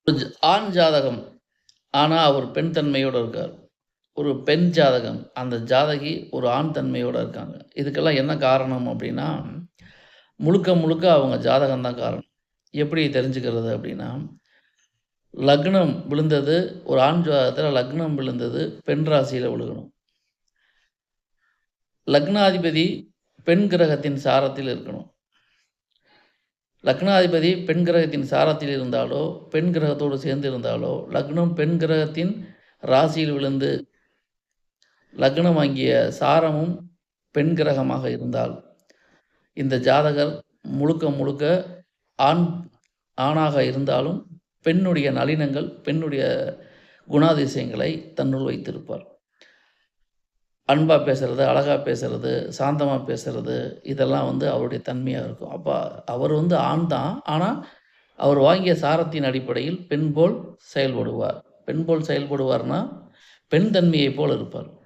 ஒரு ஆண் ஜாதகம். ஆனா, அவர் பெண் தன்மையோட இருக்கார். ஒரு பெண் ஜாதகம். அந்த ஜாதகி ஒரு ஆண் தன்மையோட இருக்காங்க. இதுக்கெல்லாம் என்ன காரணம் அப்டின்னா, முழுக்க முழுக்க அவங்க ஜாதகம் தான் காரணம். எப்படி தெரிஞ்சுக்கிறது அப்டின்னா, லக்னம் விழுந்தது ஒரு ஆண் ஜாதகத்தில லக்னம் விழுந்தது பெண் ராசியில விழுகணும். லக்னாதிபதி பெண் கிரகத்தின் சாரத்தில் இருக்கணும். லக்னாதிபதி பெண் கிரகத்தின் சாரத்தில் இருந்தாலோ, பெண் கிரகத்தோடு சேர்ந்து இருந்தாலோ, லக்னம் பெண் கிரகத்தின் ராசியில் விழுந்து லக்னம் வாங்கிய சாரமும் பெண் கிரகமாக இருந்தால், இந்த ஜாதகர் முழுக்க முழுக்க ஆண் ஆணாக இருந்தாலும், பெண்ணுடைய நளினங்கள், பெண்ணுடைய குணாதிசயங்களை தன்னுள் வைத்திருப்பார். அன்பா பேசுறது, அழகா பேசுறது, சாந்தமா பேசுறது, இதெல்லாம் அவருடைய தன்மையா இருக்கும். அப்ப அவர் ஆண் தான். ஆனா, அவர் வாங்கிய சாரத்தின் அடிப்படையில் பெண் போல் செயல்படுவார். பெண் போல் செயல்படுவார்னா, பெண் தன்மையைப் போல இருப்பார்.